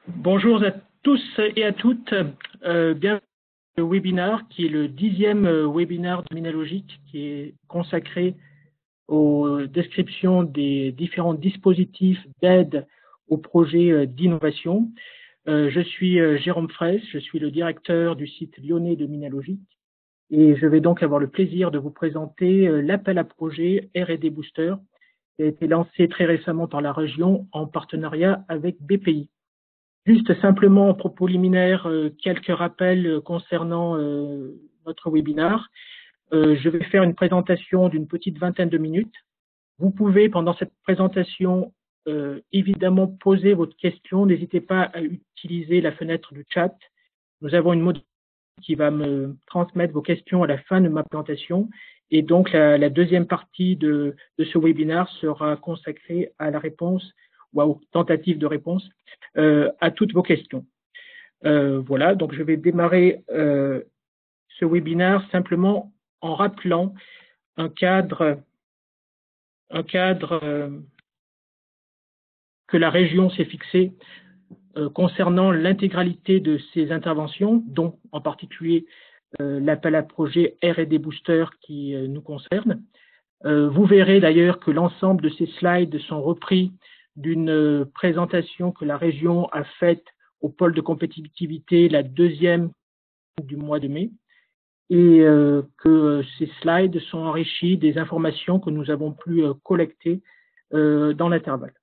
Bonjour à tous et à toutes. Bienvenue au webinaire qui est le 10e webinaire de Minalogic qui est consacré aux descriptions des différents dispositifs d'aide aux projets d'innovation. Je suis Jérôme Fraisse, je suis le directeur du site lyonnais de Minalogic et je vais donc avoir le plaisir de vous présenter l'appel à projet R&D Booster qui a été lancé très récemment par la région en partenariat avec BPI. Juste simplement en propos liminaire, quelques rappels concernant notre webinaire. Je vais faire une présentation d'une petite vingtaine de minutes. Vous pouvez, pendant cette présentation, évidemment poser votre question. N'hésitez pas à utiliser la fenêtre du chat. Nous avons une modératrice qui va me transmettre vos questions à la fin de ma présentation. Et donc, la deuxième partie de ce webinaire sera consacrée à la réponse ou aux tentatives de réponse à toutes vos questions. Voilà, donc je vais démarrer ce webinaire simplement en rappelant un cadre que la région s'est fixé concernant l'intégralité de ces interventions, dont en particulier l'appel à projet R&D Booster qui nous concerne. Vous verrez d'ailleurs que l'ensemble de ces slides sont repris d'une présentation que la région a faite au pôle de compétitivité la deuxième du mois de mai et que ces slides sont enrichis des informations que nous avons pu collecter dans l'intervalle.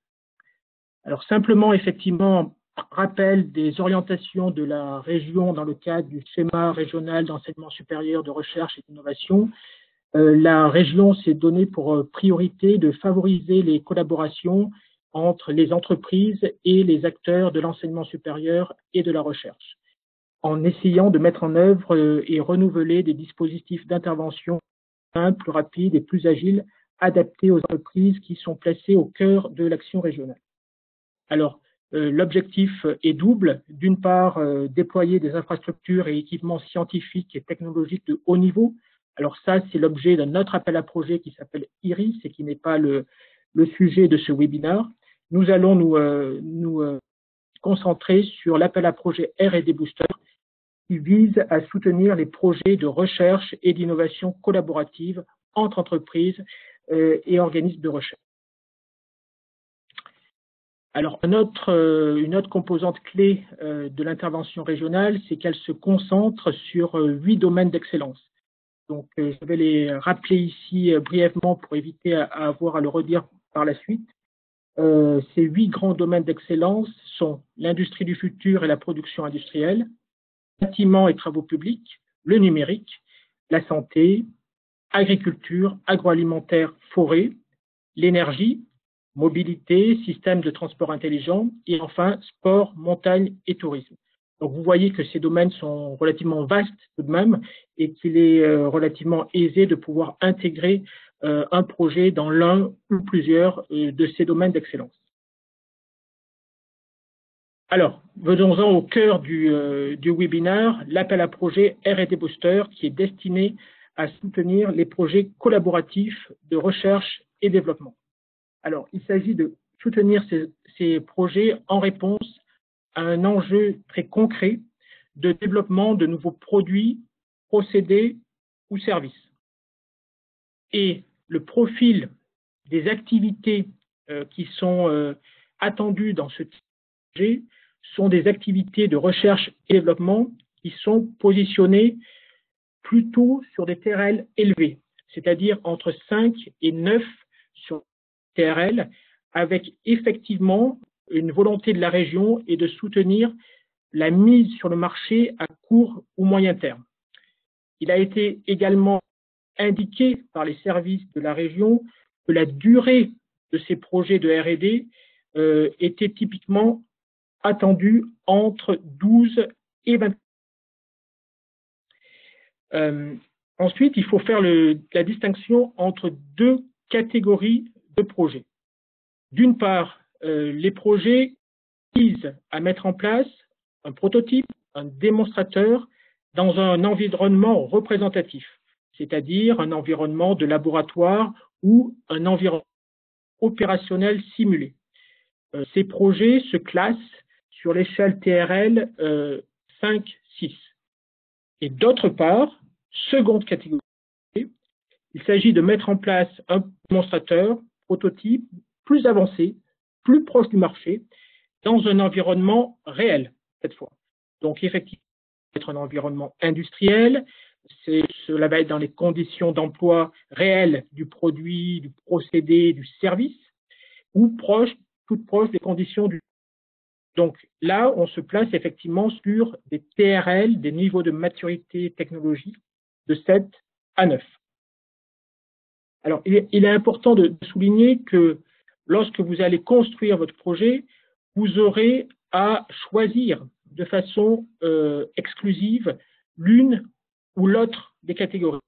Alors simplement, effectivement, rappel des orientations de la région dans le cadre du schéma régional d'enseignement supérieur de recherche et d'innovation. La région s'est donnée pour priorité de favoriser les collaborations entre les entreprises et les acteurs de l'enseignement supérieur et de la recherche, en essayant de mettre en œuvre et renouveler des dispositifs d'intervention simples, plus rapides et plus agiles, adaptés aux entreprises qui sont placées au cœur de l'action régionale. Alors, l'objectif est double. D'une part, déployer des infrastructures et équipements scientifiques et technologiques de haut niveau. Alors ça, c'est l'objet d'un autre appel à projet qui s'appelle IRIS et qui n'est pas le sujet de ce webinaire. Nous allons nous concentrer sur l'appel à projet R&D Booster qui vise à soutenir les projets de recherche et d'innovation collaborative entre entreprises et organismes de recherche. Alors, une autre composante clé de l'intervention régionale, c'est qu'elle se concentre sur 8 domaines d'excellence. Donc, je vais les rappeler ici brièvement pour éviter à avoir à le redire par la suite. Ces 8 grands domaines d'excellence sont l'industrie du futur et la production industrielle, bâtiments et travaux publics, le numérique, la santé, agriculture, agroalimentaire, forêt, l'énergie, mobilité, système de transport intelligent et enfin sport, montagne et tourisme. Donc vous voyez que ces domaines sont relativement vastes tout de même et qu'il est relativement aisé de pouvoir intégrer un projet dans l'un ou plusieurs de ces domaines d'excellence. Alors, venons-en au cœur du webinaire, l'appel à projet R&D Booster qui est destiné à soutenir les projets collaboratifs de recherche et développement. Alors, il s'agit de soutenir ces projets en réponse à un enjeu très concret de développement de nouveaux produits, procédés ou services. Et le profil des activités qui sont attendues dans ce projet sont des activités de recherche et développement qui sont positionnées plutôt sur des TRL élevés, c'est-à-dire entre 5 et 9 sur TRL, avec effectivement une volonté de la région et de soutenir la mise sur le marché à court ou moyen terme. Il a été également indiqué par les services de la région que la durée de ces projets de R&D était typiquement attendue entre 12 et 20. Ensuite, il faut faire la distinction entre deux catégories de projets. D'une part, les projets visent à mettre en place un prototype, un démonstrateur dans un environnement représentatif, c'est-à-dire un environnement de laboratoire ou un environnement opérationnel simulé. Ces projets se classent sur l'échelle TRL 5, 6. Et d'autre part, seconde catégorie, il s'agit de mettre en place un démonstrateur, prototype, plus avancé, plus proche du marché, dans un environnement réel, cette fois. Donc, effectivement, être un environnement industriel, cela va être dans les conditions d'emploi réelles du produit, du procédé, du service, ou toute proche des conditions du. Donc là, on se place effectivement sur des TRL, des niveaux de maturité technologique de 7 à 9. Alors, il est important de souligner que lorsque vous allez construire votre projet, vous aurez à choisir de façon exclusive l'une ou l'autre des catégories.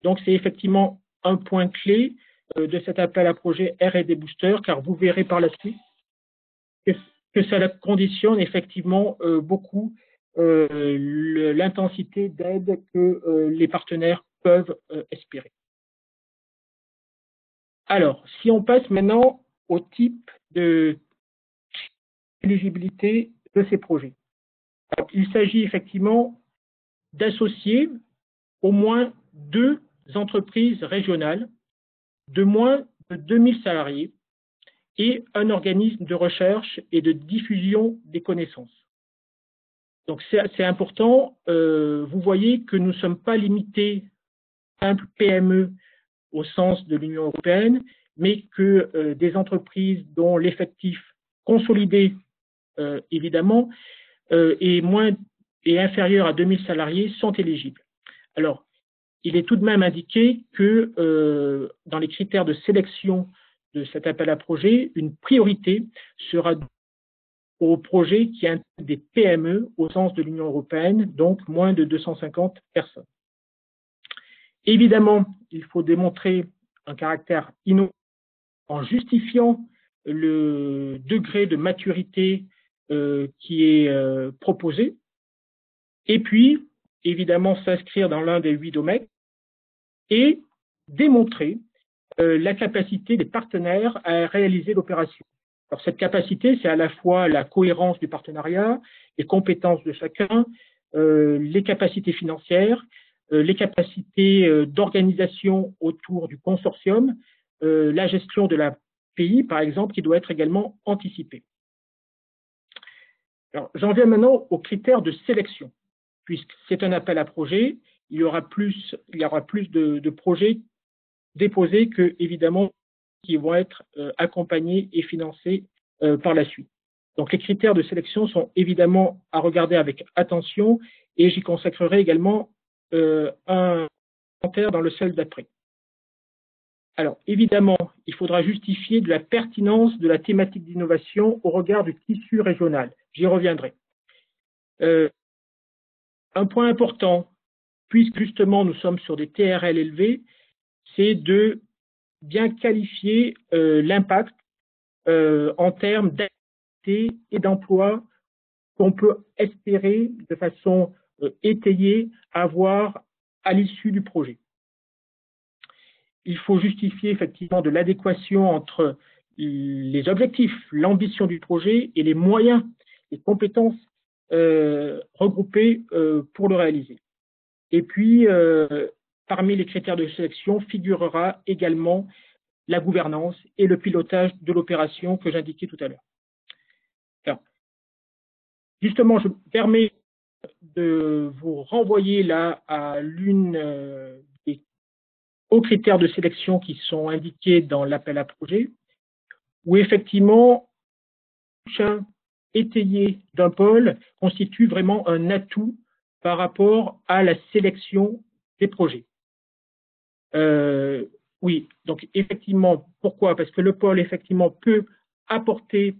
Donc, c'est effectivement un point clé de cet appel à projet R&D Booster, car vous verrez par la suite que ça conditionne effectivement beaucoup l'intensité d'aide que les partenaires peuvent espérer. Alors, si on passe maintenant au type d'éligibilité de ces projets. Alors, il s'agit effectivement d'associer au moins 2 entreprises régionales de moins de 2000 salariés et un organisme de recherche et de diffusion des connaissances. Donc, c'est important. Vous voyez que nous ne sommes pas limités à simple PME au sens de l'Union européenne, mais que des entreprises dont l'effectif consolidé, évidemment, est inférieur à 2000 salariés sont éligibles. Alors, il est tout de même indiqué que dans les critères de sélection de cet appel à projet, une priorité sera aux projets qui intègrent des PME au sens de l'Union européenne, donc moins de 250 personnes. Évidemment, il faut démontrer un caractère innovant en justifiant le degré de maturité qui est proposé, et puis, évidemment, s'inscrire dans l'un des 8 domaines et démontrer la capacité des partenaires à réaliser l'opération. Alors, cette capacité, c'est à la fois la cohérence du partenariat, les compétences de chacun, les capacités financières, les capacités d'organisation autour du consortium, la gestion de la pays, par exemple, qui doit être également anticipée. Alors, j'en viens maintenant aux critères de sélection. Puisque c'est un appel à projet, il y aura plus de projets déposés que, évidemment, qui vont être accompagnés et financés par la suite. Donc, les critères de sélection sont évidemment à regarder avec attention et j'y consacrerai également un commentaire dans le slide d'après. Alors, évidemment, il faudra justifier de la pertinence de la thématique d'innovation au regard du tissu régional. J'y reviendrai. Un point important, puisque justement nous sommes sur des TRL élevés, c'est de bien qualifier l'impact en termes d'activité et d'emploi qu'on peut espérer de façon étayée avoir à l'issue du projet. Il faut justifier effectivement de l'adéquation entre les objectifs, l'ambition du projet et les moyens, les compétences regroupés pour le réaliser. Et puis, parmi les critères de sélection figurera également la gouvernance et le pilotage de l'opération que j'indiquais tout à l'heure. Alors, justement, je me permets de vous renvoyer là à l'une des hauts critères de sélection qui sont indiqués dans l'appel à projet, où effectivement, chacun étayé d'un pôle constitue vraiment un atout par rapport à la sélection des projets. Oui, donc effectivement, pourquoi? Parce que le pôle effectivement peut apporter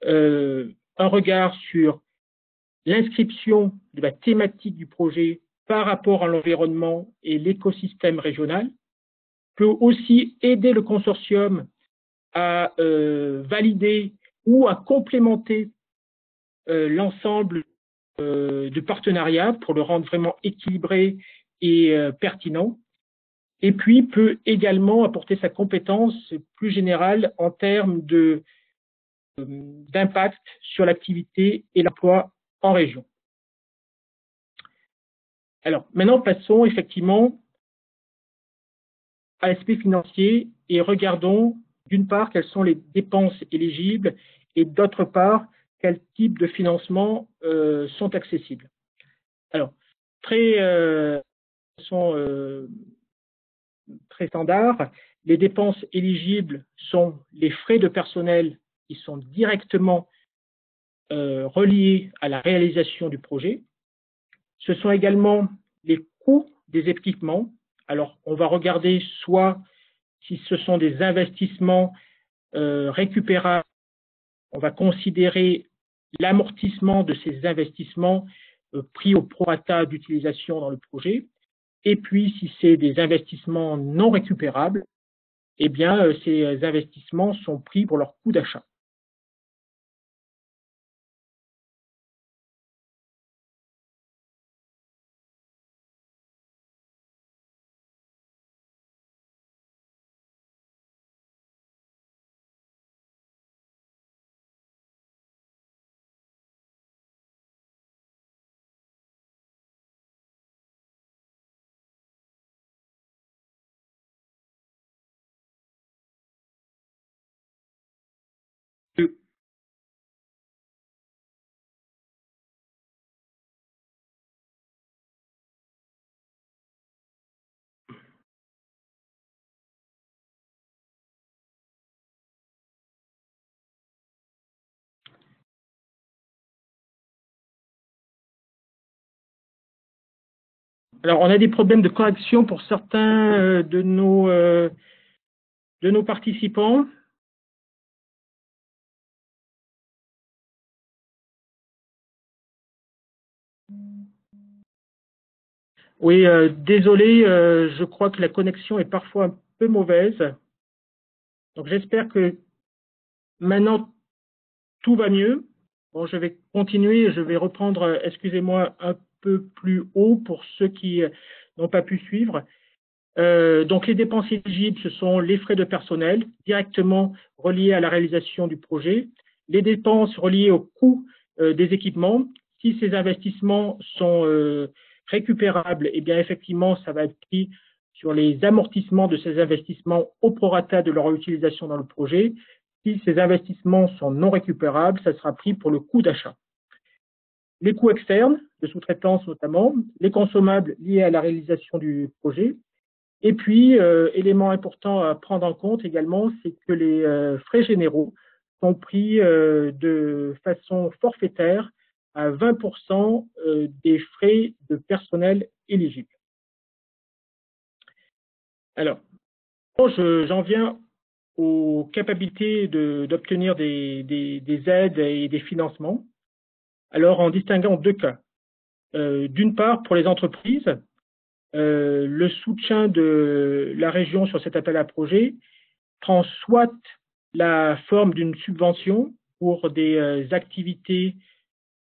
un regard sur l'inscription de la thématique du projet par rapport à l'environnement et l'écosystème régional, peut aussi aider le consortium à valider ou à complémenter l'ensemble du partenariat pour le rendre vraiment équilibré et pertinent, et puis peut également apporter sa compétence plus générale en termes de d'impact sur l'activité et l'emploi en région. Alors, maintenant, passons effectivement à l'aspect financier et regardons d'une part quelles sont les dépenses éligibles et d'autre part quels types de financement sont accessibles. Alors, très standard, les dépenses éligibles sont les frais de personnel qui sont directement reliés à la réalisation du projet. Ce sont également les coûts des équipements. Alors, on va regarder soit si ce sont des investissements récupérables, on va considérer l'amortissement de ces investissements pris au prorata d'utilisation dans le projet. Et puis, si c'est des investissements non récupérables, eh bien, ces investissements sont pris pour leur coût d'achat. Alors, on a des problèmes de correction pour certains de nos participants. Oui, désolé, je crois que la connexion est parfois un peu mauvaise. Donc, j'espère que maintenant, tout va mieux. Bon, je vais continuer, je vais reprendre, excusez-moi, un peu plus haut pour ceux qui n'ont pas pu suivre. Donc, les dépenses éligibles, ce sont les frais de personnel directement reliés à la réalisation du projet, les dépenses reliées au coût des équipements. Si ces investissements sont récupérables, eh bien, effectivement, ça va être pris sur les amortissements de ces investissements au prorata de leur utilisation dans le projet. Si ces investissements sont non récupérables, ça sera pris pour le coût d'achat. Les coûts externes, de sous-traitance notamment, les consommables liés à la réalisation du projet. Et puis, élément important à prendre en compte également, c'est que les frais généraux sont pris de façon forfaitaire à 20% des frais de personnel éligibles. Alors, j'en viens aux capacités d'obtenir des aides et des financements. Alors, en distinguant deux cas. D'une part, pour les entreprises, le soutien de la région sur cet appel à projet prend soit la forme d'une subvention pour des activités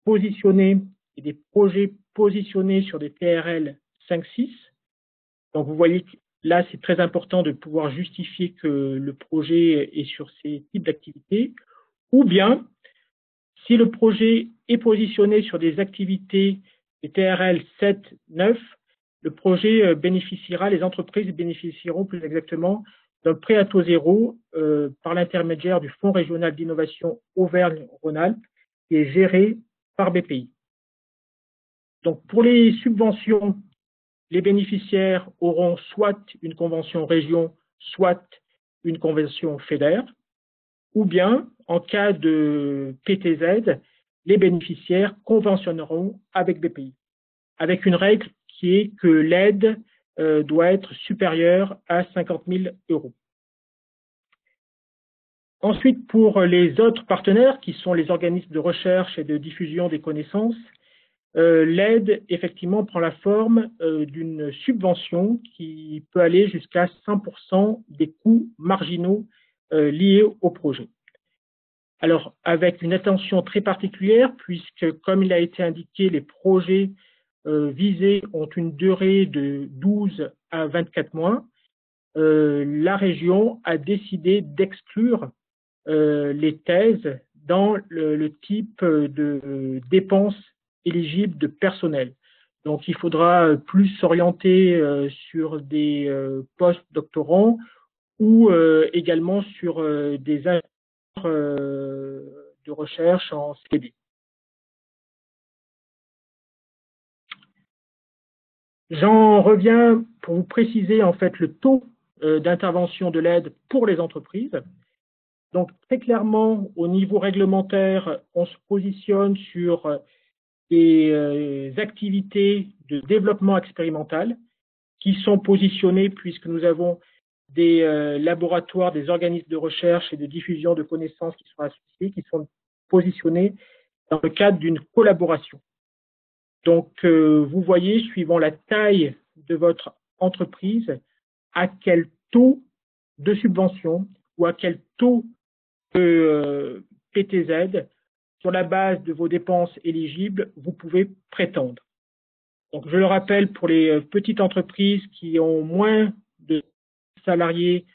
positionnées et des projets positionnés sur des TRL 5-6. Donc, vous voyez que là, c'est très important de pouvoir justifier que le projet est sur ces types d'activités. Ou bien, si le projet est positionné sur des activités des TRL 7-9, le projet bénéficiera, les entreprises bénéficieront plus exactement d'un prêt à taux zéro par l'intermédiaire du Fonds régional d'innovation Auvergne-Rhône-Alpes qui est géré par BPI. Donc, pour les subventions, les bénéficiaires auront soit une convention région, soit une convention fédère, ou bien, en cas de PTZ, les bénéficiaires conventionneront avec BPI, avec une règle qui est que l'aide doit être supérieure à 50 000 €. Ensuite, pour les autres partenaires, qui sont les organismes de recherche et de diffusion des connaissances, l'aide, effectivement, prend la forme d'une subvention qui peut aller jusqu'à 100% des coûts marginaux liés au projet. Alors, avec une attention très particulière, puisque, comme il a été indiqué, les projets visés ont une durée de 12 à 24 mois, la région a décidé d'exclure les thèses dans le type de dépenses éligibles de personnel. Donc, il faudra plus s'orienter sur des postes doctorants ou également sur des de recherche en CDD. J'en reviens pour vous préciser en fait le taux d'intervention de l'aide pour les entreprises. Donc, très clairement, au niveau réglementaire, on se positionne sur des activités de développement expérimental qui sont positionnées puisque nous avons des laboratoires, des organismes de recherche et de diffusion de connaissances qui sont associés, qui sont positionnés dans le cadre d'une collaboration. Donc, vous voyez, suivant la taille de votre entreprise, à quel taux de subvention ou à quel taux de PTZ, sur la base de vos dépenses éligibles, vous pouvez prétendre. Donc, je le rappelle, pour les petites entreprises qui ont moins de salariés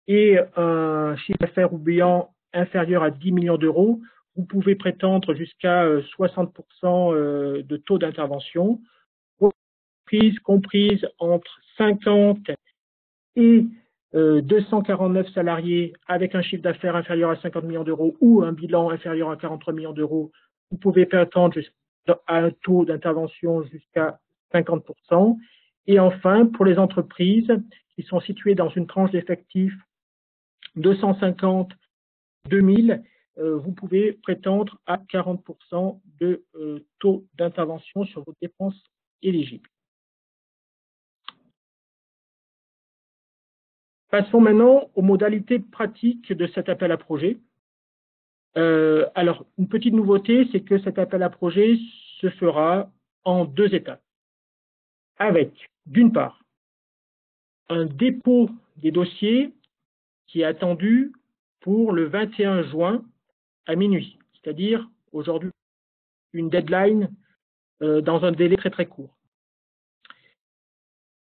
et un chiffre d'affaires oubliant inférieur à 10 millions d'euros, vous pouvez prétendre jusqu'à 60% de taux d'intervention. Pour les entreprises comprises entre 50 et 249 salariés avec un chiffre d'affaires inférieur à 50 millions d'euros ou un bilan inférieur à 43 millions d'euros, vous pouvez prétendre à un taux d'intervention jusqu'à 50%. Et enfin, pour les entreprises qui sont situées dans une tranche d'effectifs 250 2000, vous pouvez prétendre à 40% de taux d'intervention sur vos dépenses éligibles. Passons maintenant aux modalités pratiques de cet appel à projet. Alors, une petite nouveauté, c'est que cet appel à projet se fera en 2 étapes. Avec, d'une part, un dépôt des dossiers qui est attendu pour le 21 juin à minuit, c'est-à-dire aujourd'hui une deadline dans un délai très très court.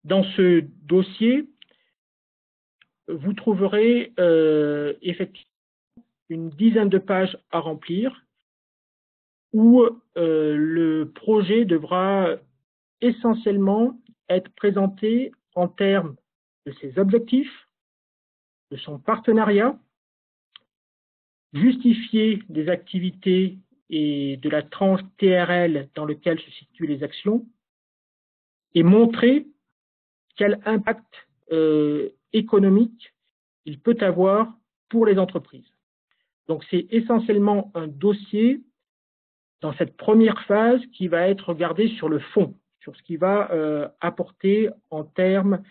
Dans ce dossier, vous trouverez effectivement une dizaine de pages à remplir où le projet devra essentiellement être présenté en termes de ses objectifs, de son partenariat, justifier des activités et de la tranche TRL dans laquelle se situent les actions et montrer quel impact économique il peut avoir pour les entreprises. Donc, c'est essentiellement un dossier dans cette première phase qui va être regardé sur le fond, sur ce qui va apporter en termes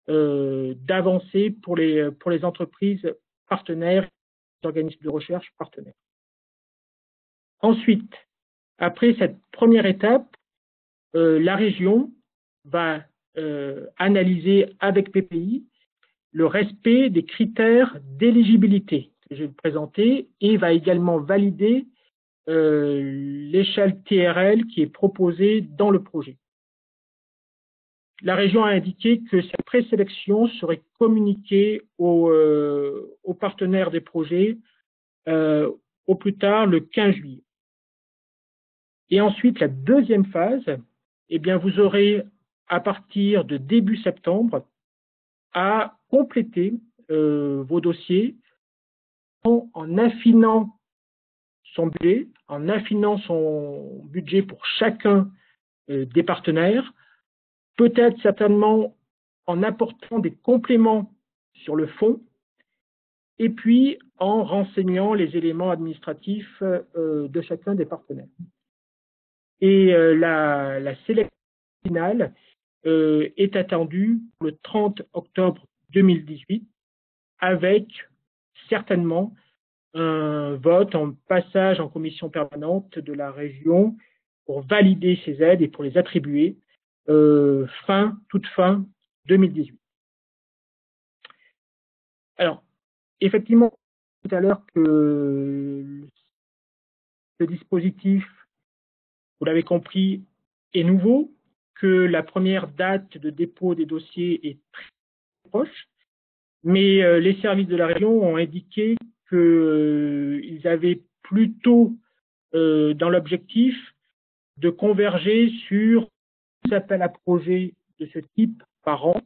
d'avancées pour les entreprises partenaires, les organismes de recherche partenaires. Ensuite, après cette première étape, la région va analyser avec PPI le respect des critères d'éligibilité que je vais présenter et va également valider l'échelle TRL qui est proposée dans le projet. La région a indiqué que cette présélection serait communiquée aux partenaires des projets au plus tard le 15 juillet. Et ensuite, la deuxième phase, eh bien, vous aurez à partir de début septembre à compléter vos dossiers en affinant son budget pour chacun des partenaires, peut-être certainement en apportant des compléments sur le fond, et puis en renseignant les éléments administratifs de chacun des partenaires. Et la sélection finale est attendue le 30 octobre 2018 avec certainement un vote, un passage en commission permanente de la région pour valider ces aides et pour les attribuer toute fin 2018. Alors, effectivement, tout à l'heure que ce dispositif, vous l'avez compris, est nouveau, que la première date de dépôt des dossiers est très proche, mais les services de la région ont indiqué qu'ils avaient plutôt dans l'objectif de converger sur des appels à projets de ce type par an.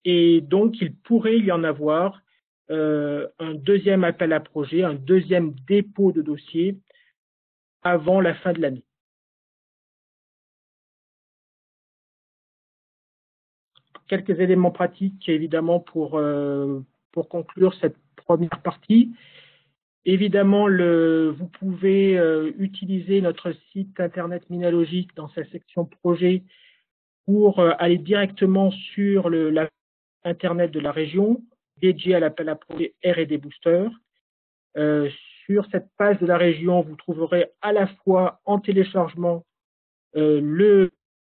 Et donc, il pourrait y en avoir un deuxième appel à projet, un deuxième dépôt de dossier avant la fin de l'année. Quelques éléments pratiques, évidemment, pour conclure cette première partie. Évidemment, vous pouvez utiliser notre site internet Minalogic dans sa section projet pour aller directement sur la internet de la région, dédié à l'appel à projet R&D Booster. Sur cette page de la région, vous trouverez à la fois en téléchargement le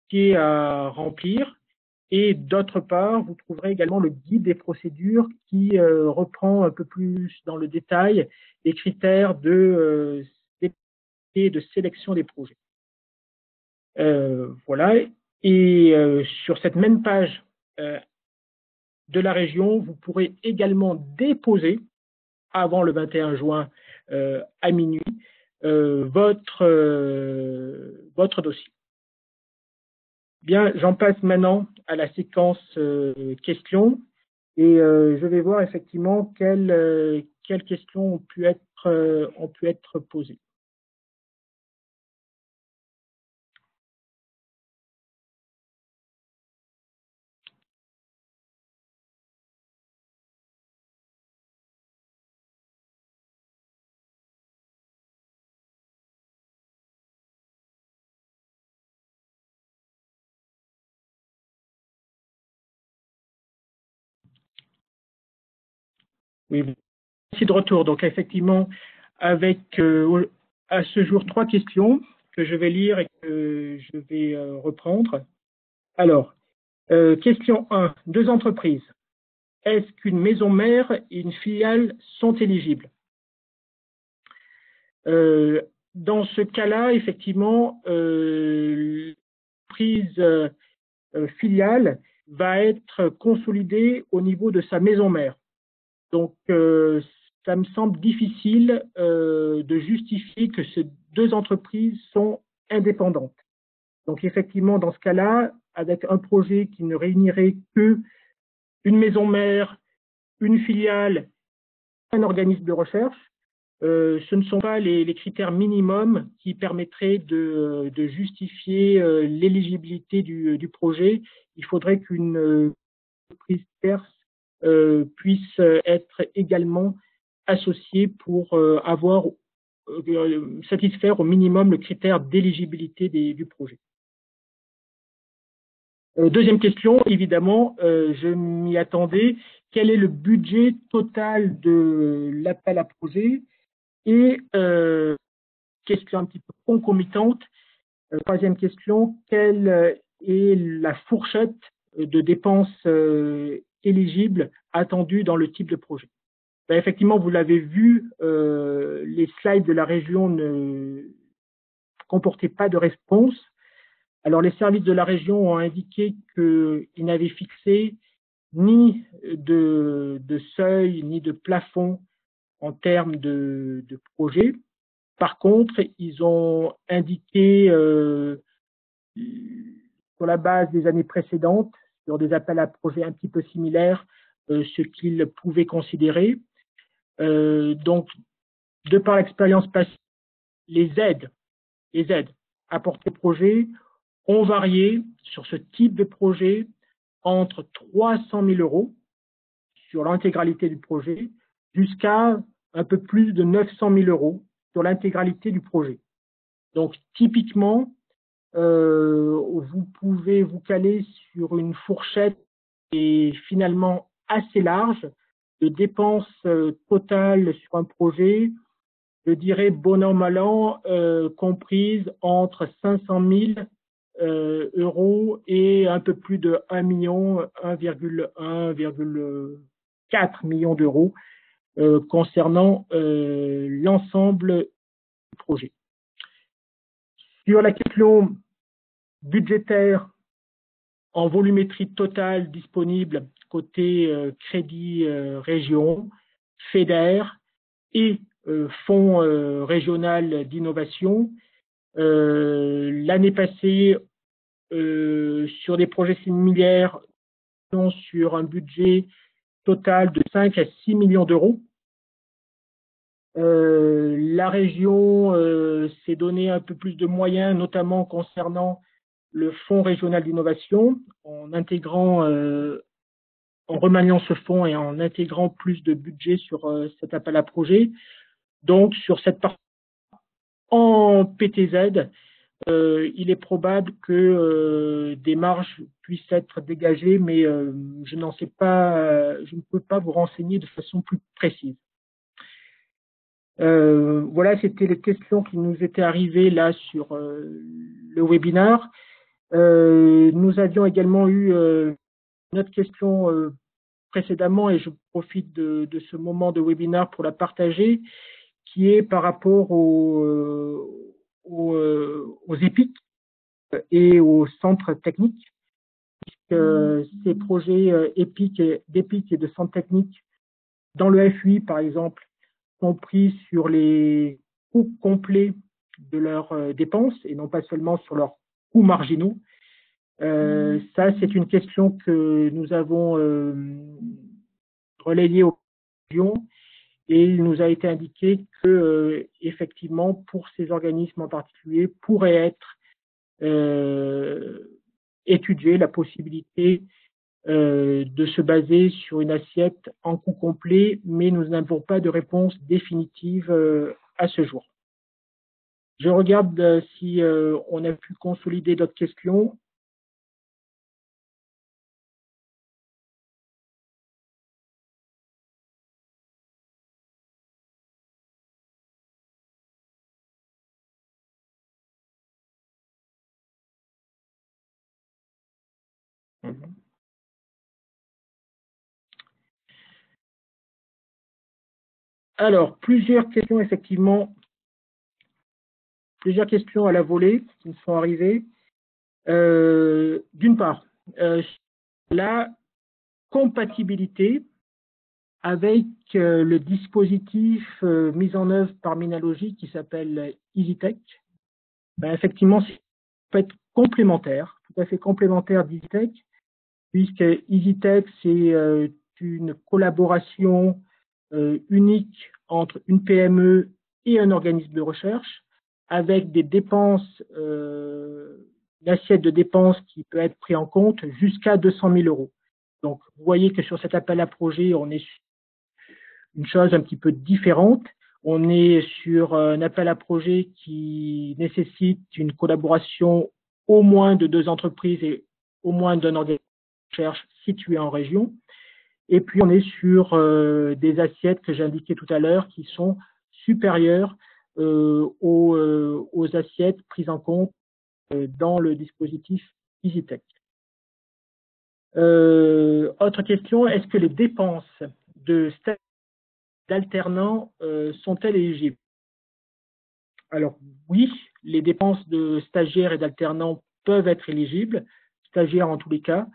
dossier à remplir et d'autre part, vous trouverez également le guide des procédures qui reprend un peu plus dans le détail les critères de sélection des projets. Voilà. Et sur cette même page de la région, vous pourrez également déposer avant le 21 juin à minuit votre dossier. Bien, j'en passe maintenant à la séquence questions et je vais voir effectivement quelles questions ont pu être posées. Oui, merci de retour. Donc effectivement, avec à ce jour 3 questions que je vais lire et que je vais reprendre. Alors, question 1. 2 entreprises. Est-ce qu'une maison mère et une filiale sont éligibles? Dans ce cas-là, effectivement, l'entreprise filiale va être consolidée au niveau de sa maison mère. Donc, ça me semble difficile de justifier que ces 2 entreprises sont indépendantes. Donc, effectivement, dans ce cas-là, avec un projet qui ne réunirait que une maison mère, une filiale, un organisme de recherche, ce ne sont pas les critères minimums qui permettraient de justifier l'éligibilité du projet. Il faudrait qu'une entreprise tierce puisse être également associée pour satisfaire au minimum le critère d'éligibilité du projet. Deuxième question, évidemment, je m'y attendais. Quel est le budget total de l'appel à projet? Et question un petit peu concomitante, troisième question, quelle est la fourchette de dépenses éligibles attendues dans le type de projet? Ben, effectivement, vous l'avez vu, les slides de la région ne comportaient pas de réponse. Alors, les services de la région ont indiqué qu'ils n'avaient fixé ni de seuil, ni de plafond en termes de projet. Par contre, ils ont indiqué sur la base des années précédentes, sur des appels à projets un petit peu similaires, ce qu'ils pouvaient considérer. Donc, de par l'expérience passée, les aides apportées au projet ont varié sur ce type de projet entre 300 000 € sur l'intégralité du projet jusqu'à un peu plus de 900 000 € sur l'intégralité du projet. Donc, typiquement, vous pouvez vous caler sur une fourchette qui est finalement assez large de dépenses totales sur un projet, je dirais bon an, mal an, comprise entre 500 000 € et un peu plus de 1 million, 1,4 million d'euros concernant l'ensemble du projet. Sur la question budgétaire en volumétrie totale disponible côté crédit région, FEDER et fonds régional d'innovation. L'année passée, sur des projets similaires, sur un budget total de 5 à 6 millions d'euros. La région s'est donné un peu plus de moyens, notamment concernant le fonds régional d'innovation, en intégrant, en remaniant ce fonds et en intégrant plus de budget sur cet appel à projet. Donc, sur cette partie en PTZ, il est probable que des marges puissent être dégagées, mais je n'en sais pas, je ne peux pas vous renseigner de façon plus précise. Voilà, c'était les questions qui nous étaient arrivées là sur le webinaire. Nous avions également eu une autre question précédemment, et je profite de ce moment de webinaire pour la partager, qui est par rapport aux EPIC et aux centres techniques. Ces projets d'EPIC et de centres techniques dans le FUI, par exemple, sont pris sur les coûts complets de leurs dépenses et non pas seulement sur leurs coûts marginaux. Ça, c'est une question que nous avons relayée aux régions, et il nous a été indiqué que, effectivement, pour ces organismes en particulier, pourrait être étudier la possibilité de se baser sur une assiette en coût complet, mais nous n'avons pas de réponse définitive à ce jour. Je regarde si on a pu consolider d'autres questions. Alors, plusieurs questions, effectivement, plusieurs questions à la volée qui me sont arrivées. D'une part, la compatibilité avec le dispositif mis en œuvre par Minalogic qui s'appelle EasyTech. Ben, effectivement, ça peut être complémentaire, tout à fait complémentaire d'EasyTech, puisque EasyTech, c'est une collaboration unique entre une PME et un organisme de recherche, avec des dépenses, une assiette de dépenses qui peut être prise en compte jusqu'à 200 000 euros. Donc, vous voyez que sur cet appel à projet, on est sur une chose un petit peu différente. On est sur un appel à projet qui nécessite une collaboration au moins de 2 entreprises et au moins d'un organisme de recherche situé en région. Et puis, on est sur des assiettes que j'ai indiquées tout à l'heure qui sont supérieures aux assiettes prises en compte dans le dispositif EasyTech. Autre question, est-ce que les dépenses de stage d'alternants sont-elles éligibles? Alors oui, les dépenses de stagiaires et d'alternants peuvent être éligibles, stagiaires en tous les cas.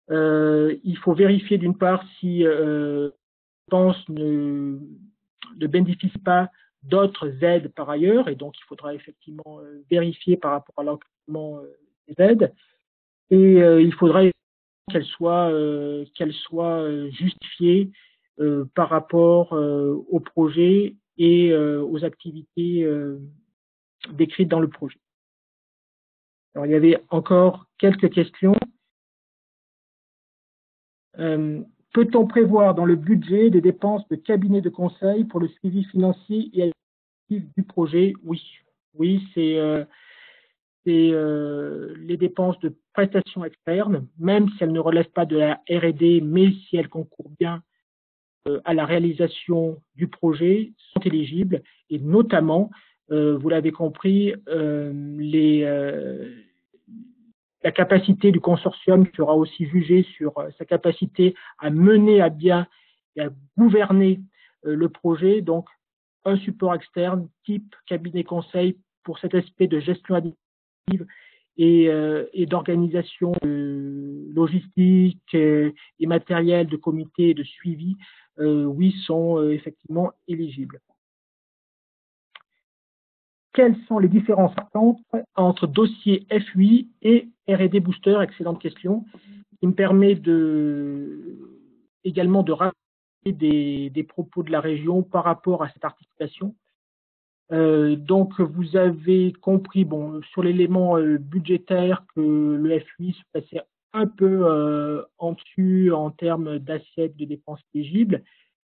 Il faut vérifier d'une part si les dépenses ne bénéficient pas d'autres aides par ailleurs, et donc il faudra effectivement vérifier par rapport à l'encadrement des aides, et il faudra qu'elles soient justifiées par rapport au projet et aux activités décrites dans le projet. Alors, il y avait encore quelques questions. Peut-on prévoir dans le budget des dépenses de cabinet de conseil pour le suivi financier et administratif du projet? Oui. Oui, c'est les dépenses de prestations externes, même si elles ne relèvent pas de la R&D, mais si elles concourent bien à la réalisation du projet, sont éligibles, et notamment, vous l'avez compris, la capacité du consortium sera aussi jugée sur sa capacité à mener à bien et à gouverner le projet. Donc, un support externe type cabinet conseil pour cet aspect de gestion administrative et d'organisation logistique et matériel de comité de suivi, oui, sont effectivement éligibles. quelles sont les différences entre dossier FUI et R&D Booster? Excellente question, qui me permet également de rappeler des propos de la région par rapport à cette articulation. Donc, vous avez compris, bon, sur l'élément budgétaire, que le FUI se passait un peu en dessus en termes d'assiette de dépenses éligibles,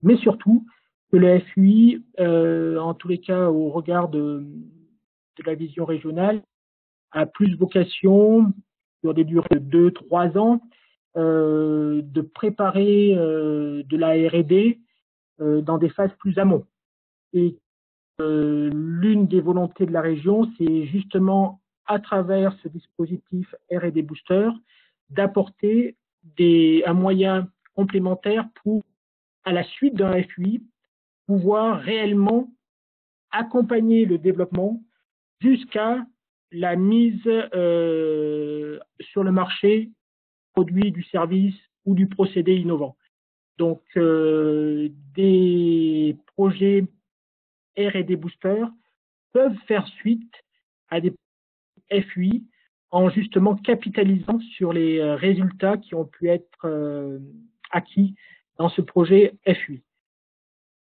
mais surtout que le FUI, en tous les cas, au regard de la vision régionale, a plus vocation, sur des durées de 2-3 ans, de préparer de la R&D dans des phases plus amont. Et l'une des volontés de la région, c'est justement, à travers ce dispositif R&D Booster, d'apporter un moyen complémentaire pour, à la suite d'un FUI, pouvoir réellement accompagner le développement jusqu'à la mise sur le marché du produit, du service ou du procédé innovant. Donc, des projets R&D Booster peuvent faire suite à des FUI en justement capitalisant sur les résultats qui ont pu être acquis dans ce projet FUI.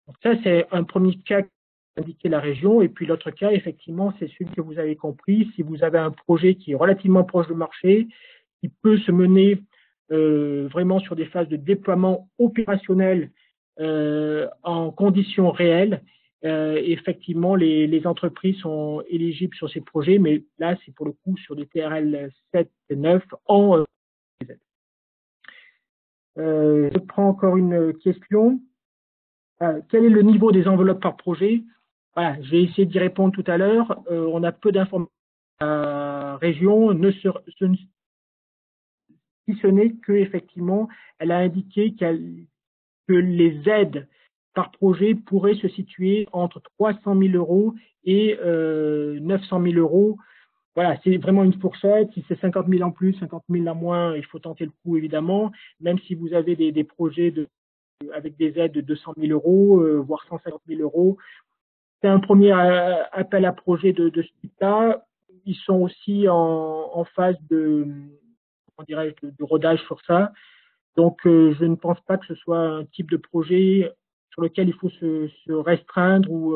Donc ça, c'est un premier cas indiqué la région. Et puis l'autre cas, effectivement, c'est celui que vous avez compris. Si vous avez un projet qui est relativement proche du marché, qui peut se mener vraiment sur des phases de déploiement opérationnel en conditions réelles, effectivement, les entreprises sont éligibles sur ces projets, mais là, c'est pour le coup sur des TRL 7 et 9 en je prends encore une question. Quel est le niveau des enveloppes par projet? Voilà, je vais essayer d'y répondre tout à l'heure. On a peu d'informations. La région si ce n'est qu'effectivement, elle a indiqué que les aides par projet pourraient se situer entre 300 000 € et 900 000 €. Voilà, c'est vraiment une fourchette. Si c'est 50 000 en plus, 50 000 en moins, il faut tenter le coup, évidemment. Même si vous avez des projets avec des aides de 200 000 €, voire 150 000 €. C'est un premier appel à projet de ce type-là. Ils sont aussi en phase de rodage sur ça. Donc, je ne pense pas que ce soit un type de projet sur lequel il faut se restreindre ou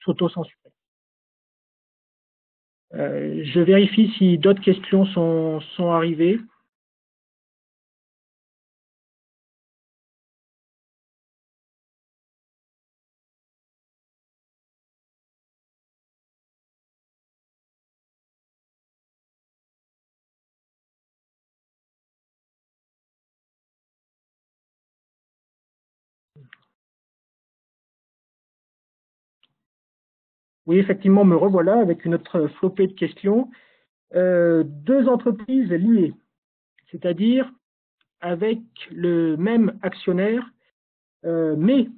s'auto-censurer. Je vérifie si d'autres questions sont arrivées. Oui, effectivement, me revoilà avec une autre flopée de questions. Deux entreprises liées, c'est-à-dire avec le même actionnaire, mais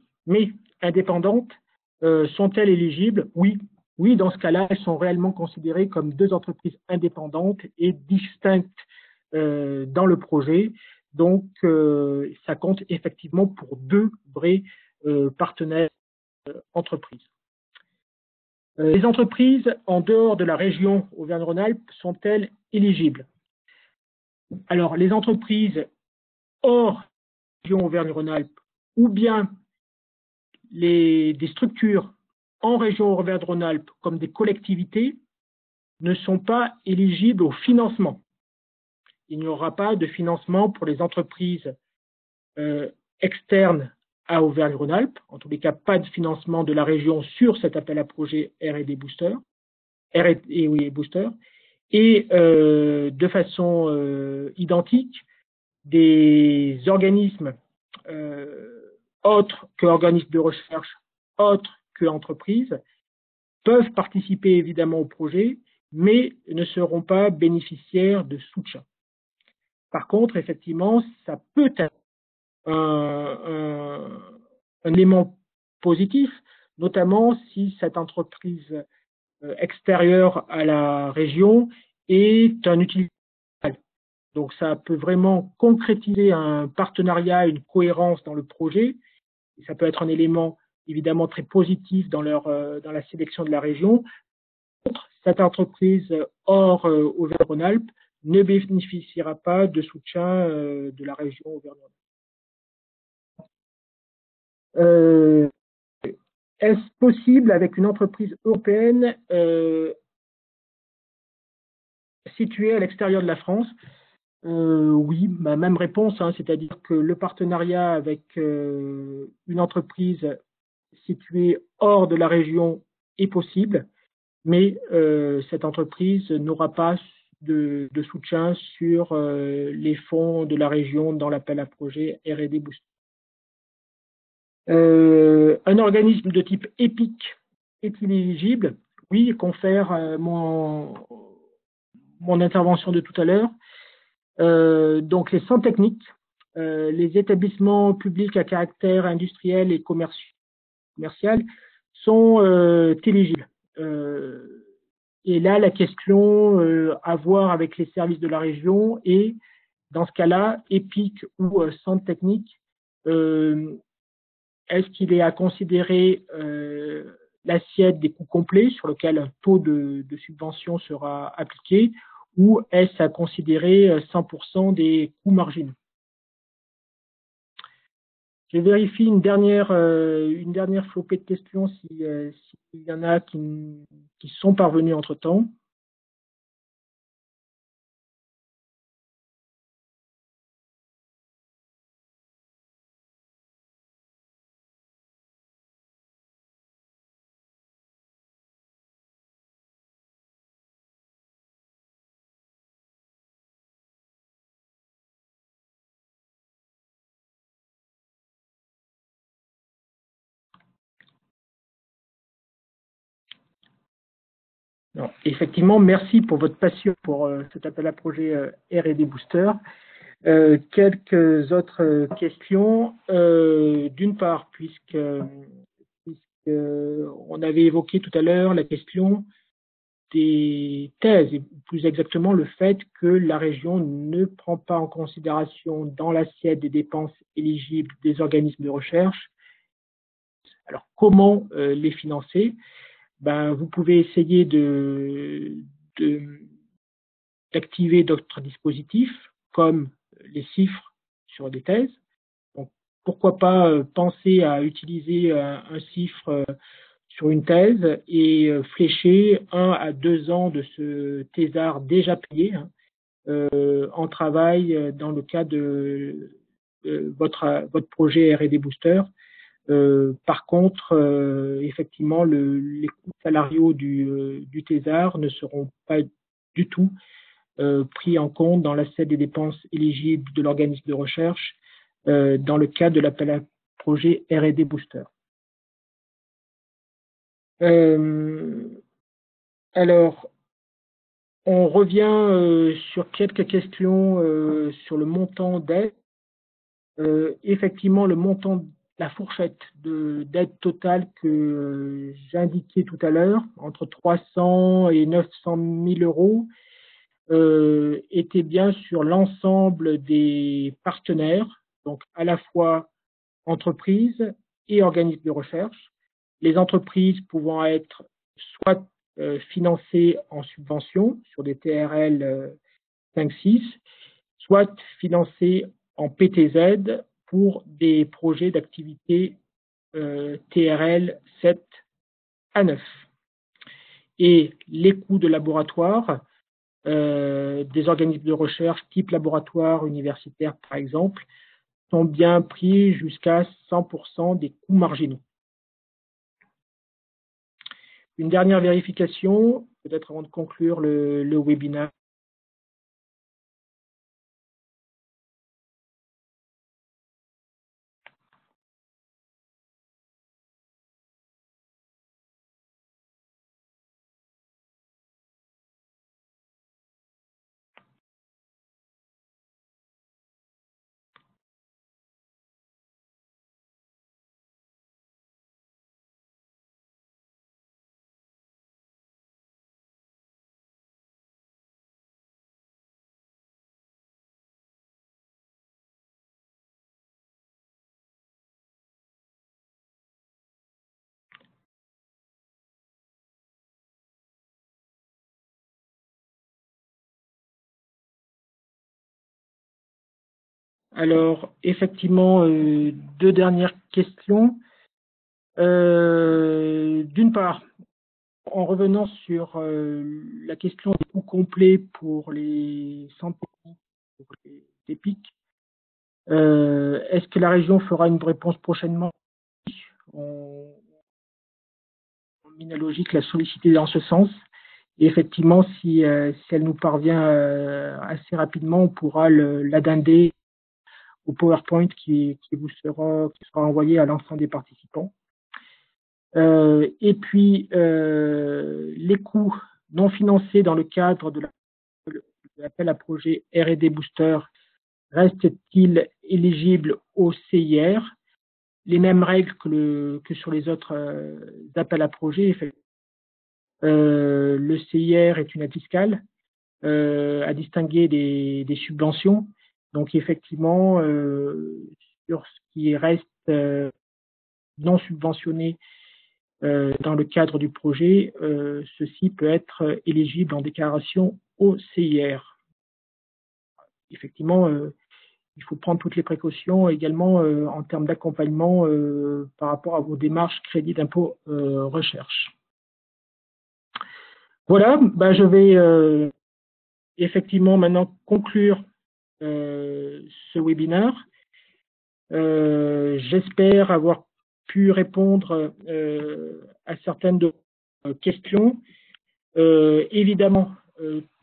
indépendantes, sont-elles éligibles? Oui. Oui, dans ce cas-là, elles sont réellement considérées comme deux entreprises indépendantes et distinctes dans le projet. Donc, ça compte effectivement pour deux vrais partenaires entreprises. Les entreprises en dehors de la région Auvergne-Rhône-Alpes sont-elles éligibles? Alors, les entreprises hors région Auvergne-Rhône-Alpes ou bien des structures en région Auvergne-Rhône-Alpes comme des collectivités ne sont pas éligibles au financement. Il n'y aura pas de financement pour les entreprises externes à Auvergne-Rhône-Alpes, en tous les cas pas de financement de la région sur cet appel à projet R&D Booster, Booster, et de façon identique, des organismes autres que organismes de recherche, autres que entreprises, peuvent participer évidemment au projet, mais ne seront pas bénéficiaires de soutien. Par contre, effectivement, ça peut être un élément positif, notamment si cette entreprise extérieure à la région est un utilisateur. Donc, ça peut vraiment concrétiser un partenariat, une cohérence dans le projet. Et ça peut être un élément évidemment très positifs dans la sélection de la région. Cette entreprise hors Auvergne-Rhône-Alpes ne bénéficiera pas de soutien de la région Auvergne-Rhône-Alpes. Est-ce possible avec une entreprise européenne située à l'extérieur de la France? Oui, ma même réponse, hein, c'est-à-dire que le partenariat avec une entreprise située hors de la région est possible, mais cette entreprise n'aura pas de soutien sur les fonds de la région dans l'appel à projet R&D Boost. Un organisme de type EPIC est-il éligible? Oui, confère mon intervention de tout à l'heure. Donc les centres techniques, les établissements publics à caractère industriel et commercial sont éligibles. Et là, la question à voir avec les services de la région est, dans ce cas-là, EPIC ou centre technique, est-ce qu'il est à considérer l'assiette des coûts complets sur lequel un taux de subvention sera appliqué, ou est-ce à considérer 100% des coûts marginaux? Je vérifie une dernière flopée de questions s'il y en a qui sont parvenus entre-temps. Non, effectivement, merci pour votre passion pour cet appel à projet R&D Booster. Quelques autres questions. D'une part, puisque on avait évoqué tout à l'heure la question des thèses, et plus exactement le fait que la région ne prend pas en considération dans l'assiette des dépenses éligibles des organismes de recherche. Alors, comment les financer? Ben, vous pouvez essayer d'activer d'autres dispositifs, comme les chiffres sur des thèses. Donc, pourquoi pas penser à utiliser un chiffre sur une thèse et flécher 1 à 2 ans de ce thésard déjà payé en travail dans le cadre de votre projet R&D Booster. Par contre, effectivement, les coûts salariaux du thésard ne seront pas du tout pris en compte dans l'assiette des dépenses éligibles de l'organisme de recherche dans le cadre de l'appel à projet R&D Booster. Alors, on revient sur quelques questions sur le montant d'aide. Effectivement, le montant, la fourchette d'aide totale que j'indiquais tout à l'heure, entre 300 et 900 000 euros, était bien sur l'ensemble des partenaires, donc à la fois entreprises et organismes de recherche. Les entreprises pouvant être soit financées en subvention sur des TRL 5-6, soit financées en PTZ pour des projets d'activité TRL 7 à 9. Et les coûts de laboratoire des organismes de recherche type laboratoire universitaire, par exemple, sont bien pris jusqu'à 100% des coûts marginaux. Une dernière vérification, peut-être avant de conclure le webinaire. Alors, effectivement, deux dernières questions. D'une part, en revenant sur la question des coûts complets pour les centres techniques, pour les EPIC, est-ce que la région fera une réponse prochainement? En Minalogique l'a sollicité dans ce sens. Et effectivement, si elle nous parvient assez rapidement, on pourra l'addinder au PowerPoint qui vous sera envoyé à l'ensemble des participants. Et puis, les coûts non financés dans le cadre de l'appel à projet R&D Booster restent-ils éligibles au CIR? Les mêmes règles que sur les autres appels à projet. Le CIR est une aide fiscale à distinguer des subventions. Donc, effectivement, sur ce qui reste non subventionné dans le cadre du projet, ceci peut être éligible en déclaration au CIR. Effectivement, il faut prendre toutes les précautions également en termes d'accompagnement par rapport à vos démarches crédit d'impôt recherche. Voilà, je vais effectivement maintenant conclure ce webinaire. J'espère avoir pu répondre à certaines de vos questions. Évidemment,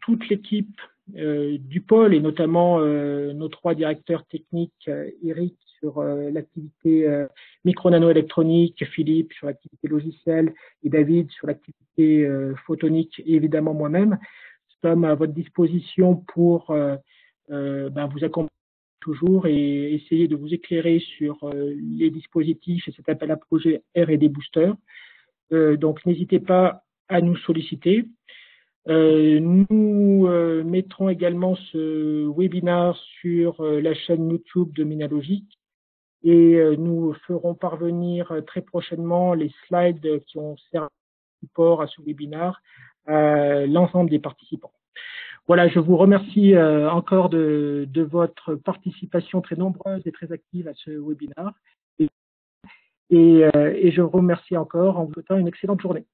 toute l'équipe du pôle et notamment nos trois directeurs techniques, Eric sur l'activité micro-nano-électronique, Philippe sur l'activité logicielle et David sur l'activité photonique et évidemment moi-même, sommes à votre disposition pour vous accompagner toujours et essayer de vous éclairer sur les dispositifs et cet appel à projet R&D Booster. Donc, n'hésitez pas à nous solliciter. Nous mettrons également ce webinaire sur la chaîne YouTube de Minalogique et nous ferons parvenir très prochainement les slides qui ont servi de support à ce webinaire à l'ensemble des participants. Voilà, je vous remercie encore de votre participation très nombreuse et très active à ce webinaire. Et je vous remercie encore en vous souhaitant une excellente journée.